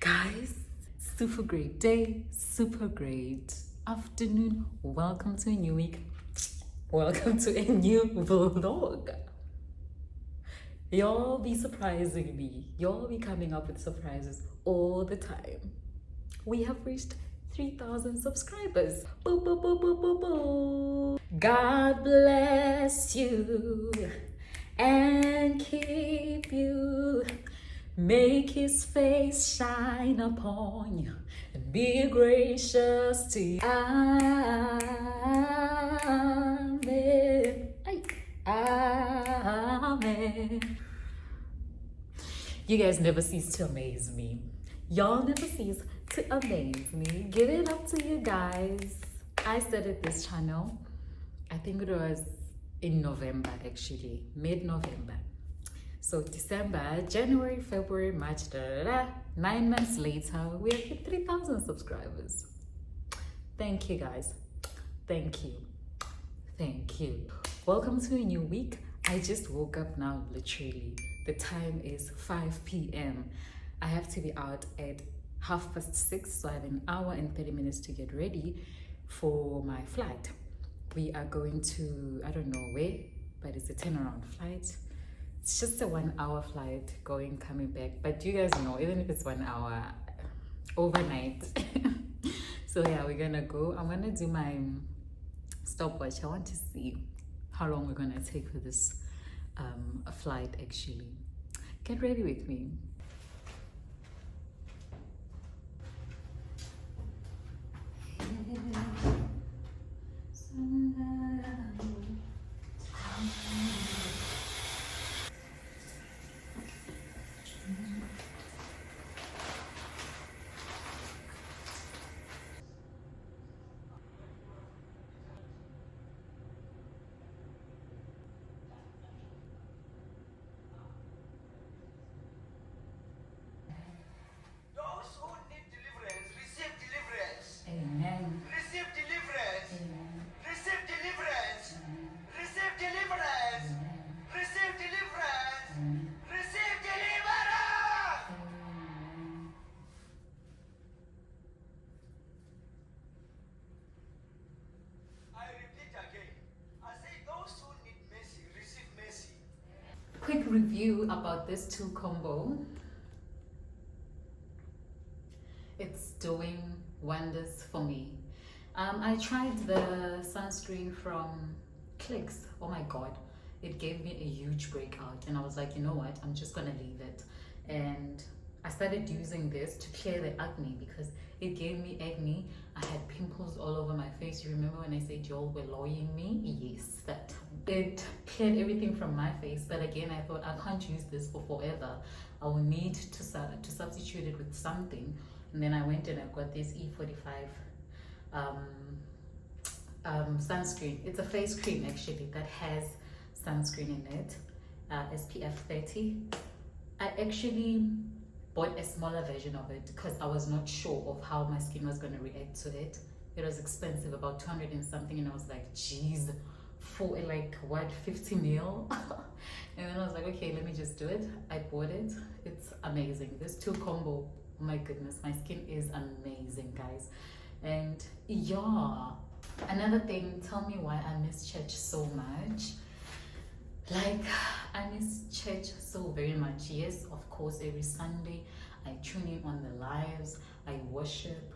Guys, super great day, super great afternoon. Welcome to a new week. Welcome to a new vlog. Y'all be surprising me. Y'all be coming up with surprises all the time. We have reached 3,000 subscribers. Boo, boo, boo, boo, boo, boo. God bless you and keep you. Make his face shine upon you and be gracious to you. Amen. Amen. You guys never cease to amaze me. Y'all never cease to amaze me. Give it up to you guys. I started this channel, I think it was in November actually, mid-November. So December, January, February, March, 9 months later, we have hit 3,000 subscribers. Thank you guys. Thank you. Thank you. Welcome to a new week. I just woke up now, literally. The time is 5 p.m. I have to be out at 6:30, so I have an hour and 30 minutes to get ready for my flight. We are going to, I don't know where, but it's a turnaround flight. It's just a 1 hour flight going, coming back. But you guys know, even if it's 1 hour, overnight. So yeah, we're gonna go. I'm gonna do my stopwatch. I want to see how long we're gonna take for this flight actually. Get ready with me. Amen. Receive deliverance. Amen. Receive deliverance. Amen. Receive deliverance. Amen. Receive deliverance. Amen. Receive deliverance. Amen. I repeat again. I say those who need mercy, receive mercy. Quick review about this 2 combo. It's doing wonders for me. I tried the sunscreen from Clicks. Oh my god, it gave me a huge breakout, and I was like, you know what, I'm just gonna leave it. And I started using this to clear the acne because it gave me acne. I had pimples all over my face. You remember when I said y'all were loying me? Yes, that time. It cleared everything from my face, but again, I thought I can't use this for forever. I will need to substitute it with something. And then I went and I got this E45 sunscreen. It's a face cream actually that has sunscreen in it, SPF 30. I actually bought a smaller version of it because I was not sure of how my skin was going to react to it. It was expensive, about 200 and something, and I was like, geez, for like what, 50 mil? And then I was like, okay, let me just do it. I bought it. It's amazing. This two combo, oh my goodness, my skin is amazing, guys. And yeah, another thing, tell me why I miss church so much. Like, I miss church so very much. Yes, of course, every Sunday I tune in on the lives, I worship,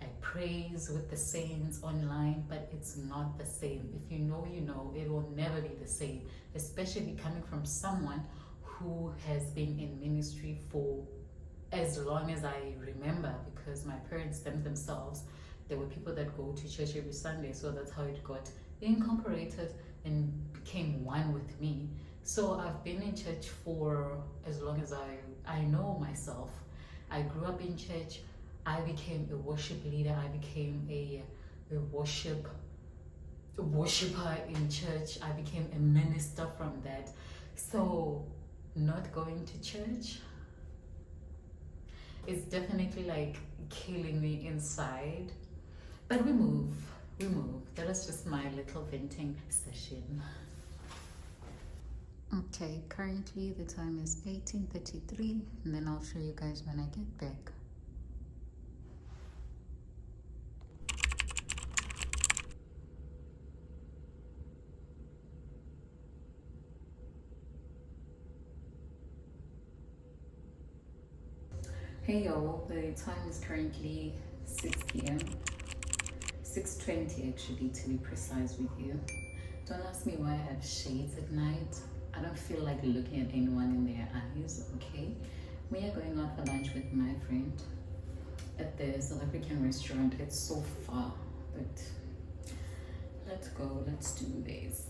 I praise with the saints online, but it's not the same. If you know, you know, it will never be the same, especially coming from someone who has been in ministry for as long as I remember, because my parents themselves, there were people that go to church every Sunday, so that's how it got incorporated and became one with me. So I've been in church for as long as I know myself. I grew up in church. I became a worship leader. I became a worshiper in church. I became a minister from that. So not going to church is definitely like killing me inside. But we move. That was just my little venting session. Okay, currently the time is 18:33, and then I'll show you guys when I get back. Hey y'all, the time is currently 6 p.m. 6:20 actually, to be precise with you. Don't ask me why I have shades at night. I don't feel like looking at anyone in their eyes, okay? We are going out for lunch with my friend at the South African restaurant. It's so far, but let's go, let's do this.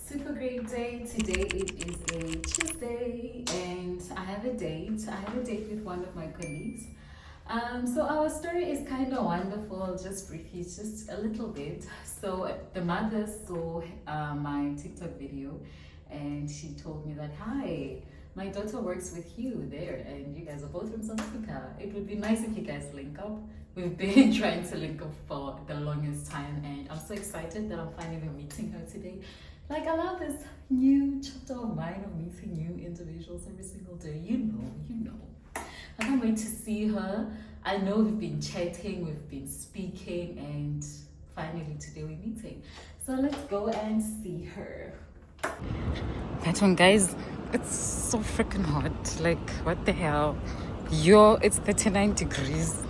Super great day. Today it is a Tuesday and I have a date. I have a date with one of my colleagues. So our story is kind of wonderful, just briefly, just a little bit. So the mother saw my TikTok video and she told me that, hi, my daughter works with you there and you guys are both from South Africa. It would be nice if you guys link up. We've been trying to link up for the longest time and I'm so excited that I'm finally meeting her today. Like, I love this new chapter of mine of meeting new individuals every single day. You know. I can't wait to see her. I know we've been chatting, we've been speaking, and finally today we're meeting. So let's go and see her. That one, guys, it's so freaking hot. Like, what the hell? Yo, it's 39 degrees.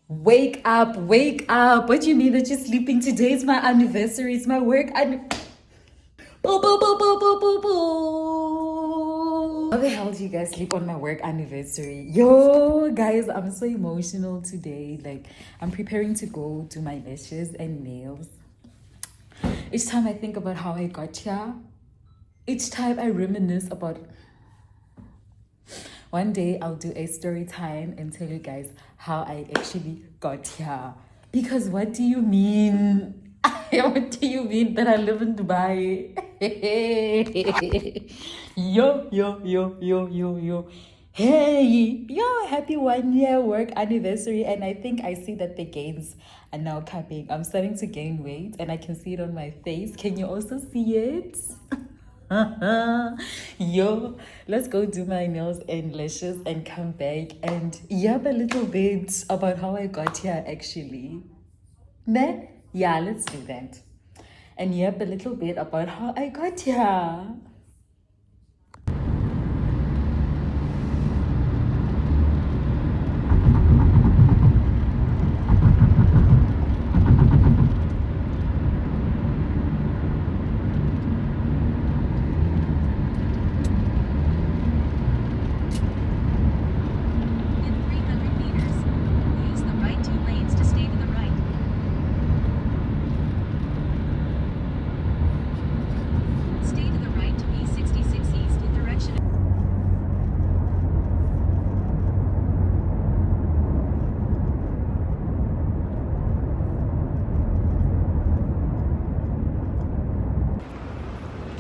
Wake up, wake up. What do you mean that you're sleeping? Today is my anniversary. It's my work. Boo, boo, boo, boo, boo, boo, boo. How the hell do you guys sleep on my work anniversary? Yo, guys, I'm so emotional today. Like, I'm preparing to go do my lashes and nails. Each time I think about how I got here, each time I reminisce about... One day I'll do a story time and tell you guys how I actually got here. Because what do you mean? What do you mean that I live in Dubai? Yo. Hey, yo, happy 1 year work anniversary. And I think I see that the gains are now coming. I'm starting to gain weight and I can see it on my face. Can you also see it? Yo, let's go do my nails and lashes and come back and yap a little bit about how I got here actually. Then, yeah, let's do that. And yep, a little bit about how I got here.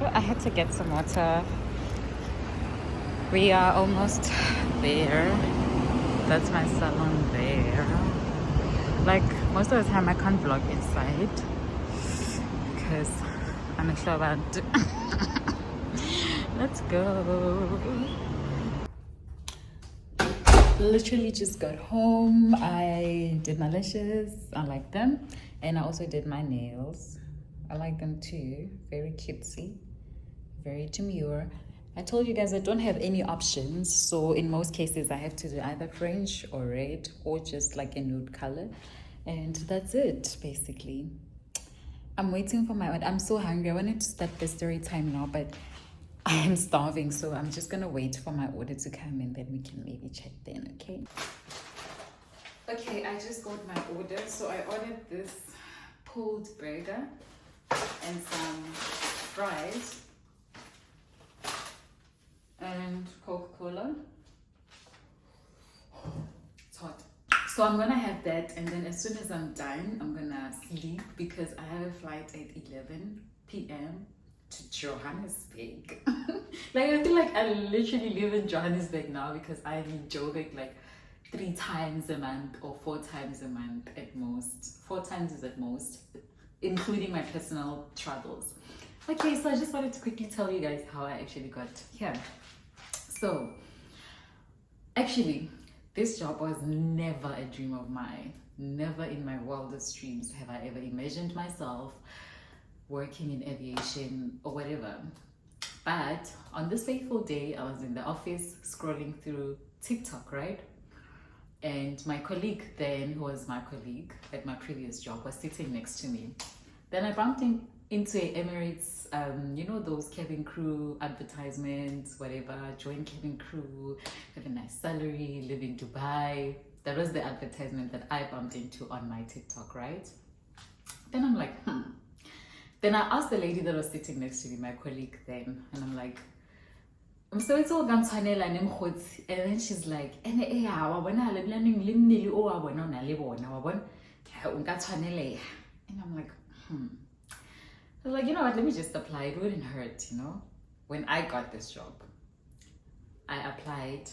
I had to get some water. We are almost there. That's my salon there. Like most of the time I can't vlog inside because I'm a servant. Let's go. Literally just got home. I did my lashes. I like them. And I also did my nails. I like them too. Very cutesy. Very demure. I told you guys I don't have any options, so in most cases I have to do either French or red or just like a nude color, and that's it basically. I'm waiting for my order. I'm so hungry. I wanted to start the story time now, but I am starving, so I'm just gonna wait for my order to come and then we can maybe check then. Okay, I just got my order. So I ordered this pulled burger and some fries and Coca-Cola. It's hot. So I'm gonna have that, and then as soon as I'm done, I'm gonna sleep because I have a flight at 11 p.m. to Johannesburg. Like I feel like I literally live in Johannesburg now because I leave Joburg like 3 times a month or 4 times a month at most. 4 times is at most, including my personal travels. Okay, so I just wanted to quickly tell you guys how I actually got here. So, actually, this job was never a dream of mine. Never in my wildest dreams have I ever imagined myself working in aviation or whatever. But on this fateful day, I was in the office scrolling through TikTok, right? And my colleague then, who was my colleague at my previous job, was sitting next to me. Then I bumped into a Emirates, you know, those cabin crew advertisements, whatever, join cabin crew, have a nice salary, live in Dubai. That was the advertisement that I bumped into on my TikTok, right? Then I'm like, Then I asked the lady that was sitting next to me, my colleague then, and I'm like, so it's all and then she's like, and I'm like, I was like, you know what, let me just apply. It wouldn't hurt, you know. When I got this job, I applied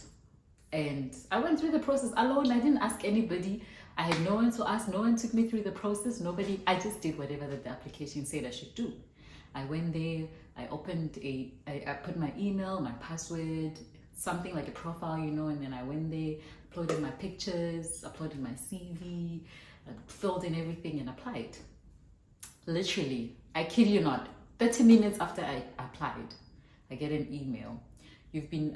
and I went through the process alone. I didn't ask anybody. I had no one to ask. No one took me through the process. Nobody. I just did whatever that the application said I should do. I went there. I put my email, my password, something like a profile, you know, and then I went there, uploaded my pictures, uploaded my CV, filled in everything and applied. Literally, I kid you not, 30 minutes after I applied, I get an email. You've been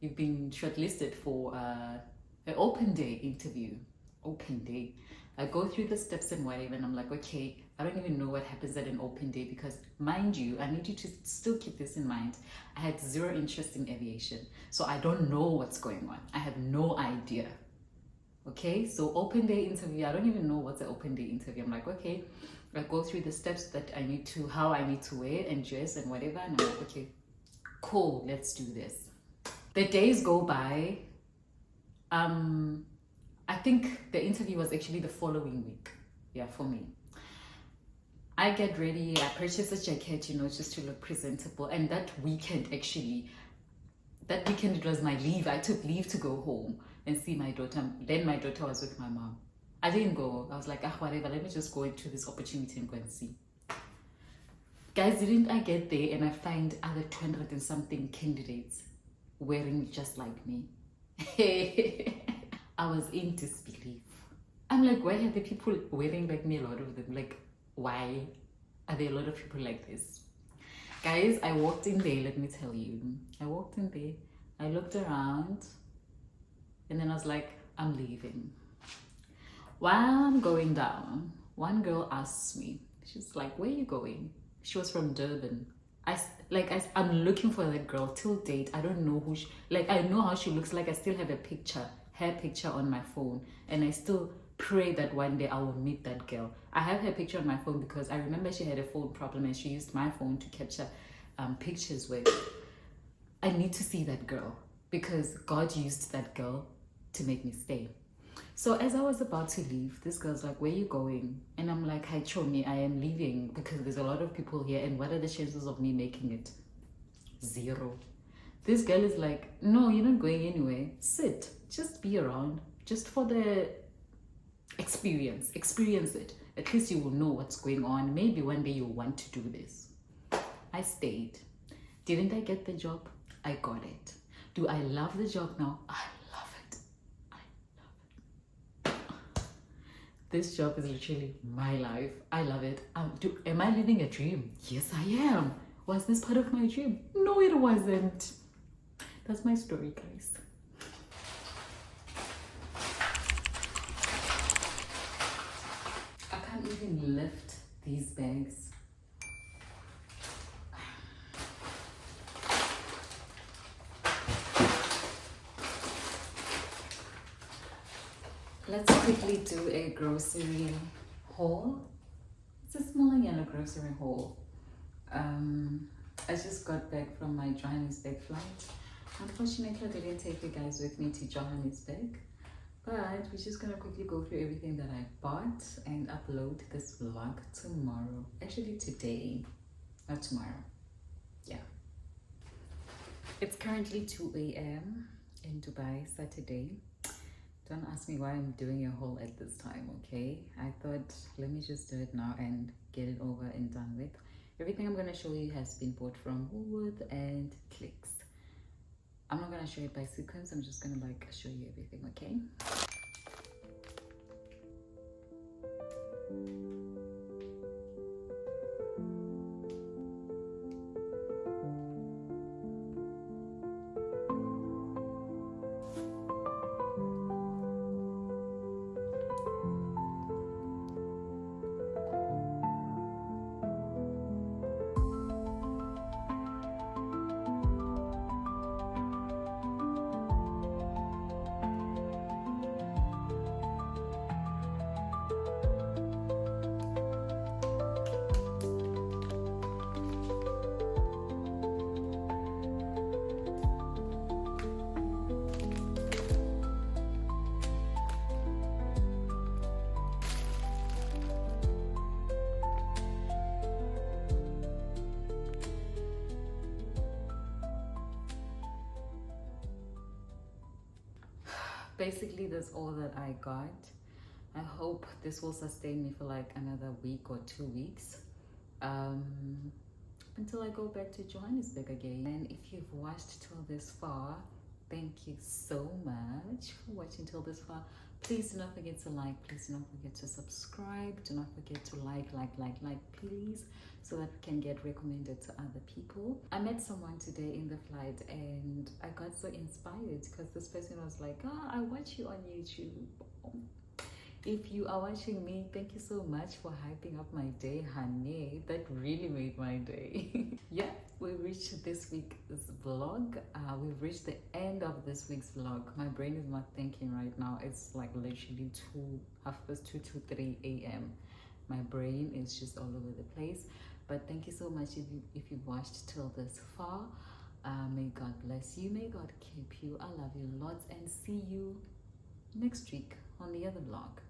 shortlisted for an open day interview. Open day. I go through the steps and whatever, and I'm like, okay, I don't even know what happens at an open day because, mind you, I need you to still keep this in mind. I had zero interest in aviation, so I don't know what's going on. I have no idea. Okay, so open day interview, I don't even know what's an open day interview. I'm like, okay, I go through the steps that I need to, how I need to wear and dress and whatever, and I'm like, okay, cool, let's do this. The days go by. I think the interview was actually the following week, yeah, for me. I get ready, I purchase a jacket, you know, just to look presentable, and that weekend it was my leave. I took leave to go home and see my daughter. Then my daughter was with my mom. I didn't go. I was like, whatever, let me just go into this opportunity and go and see. Guys, didn't I get there and I find other 200 and something candidates wearing just like me? I was in disbelief. I'm like, why are the people wearing like me? A lot of them. Like, why are there a lot of people like this? Guys, I walked in there, let me tell you. I walked in there, I looked around, and then I was like, I'm leaving. While I'm going down, one girl asks me, she's like, where are you going? She was from Durban. I'm looking for that girl till date. I don't know who she, like, I know how she looks like. I still have a picture, her picture on my phone, and I still pray that one day I will meet that girl. I have her picture on my phone because I remember she had a phone problem and she used my phone to capture pictures with. I need to see that girl because God used that girl to make me stay. So as I was about to leave, this girl's like, where are you going? And I'm like, hi Chomi, I am leaving because there's a lot of people here and what are the chances of me making it? 0. This girl is like, no, you're not going anywhere. Sit, just be around, just for the experience it. At least you will know what's going on. Maybe one day you'll want to do this. I stayed. Didn't I get the job? I got it. Do I love the job now? I love it. I love it. This job is literally my life. I love it. Am I living a dream? Yes, I am. Was this part of my dream? No, it wasn't. That's my story, guys. I can't even lift these bags. Let's quickly do a grocery haul. It's a small yellow grocery haul. I just got back from my Johannesburg flight. Unfortunately, I didn't take you guys with me to Johannesburg, but we're just gonna quickly go through everything that I bought and upload this vlog tomorrow. Actually today, not tomorrow. Yeah. It's currently 2 a.m. in Dubai, Saturday. Don't ask me why I'm doing a haul at this time, okay? I thought, let me just do it now and get it over and done with. Everything I'm going to show you has been bought from Woolworth and Clicks. I'm not going to show it by sequence. I'm just going to like show you everything, okay? Basically, that's all that I got. I hope this will sustain me for like another week or 2 weeks until I go back to Johannesburg again. And if you've watched till this far, thank you so much for watching till this far. Please do not forget to like, please do not forget to subscribe, do not forget to like, please, so that we can get recommended to other people. I met someone today in the flight and I got so inspired because this person was like, I watch you on YouTube. If you are watching me, thank you so much for hyping up my day, honey. That really made my day. Yeah, we reached this week's vlog. We've reached the end of this week's vlog. My brain is not thinking right now. It's like literally 2 to 3 a.m. My brain is just all over the place. But thank you so much if you watched till this far. May God bless you. May God keep you. I love you lots and see you next week on the other vlog.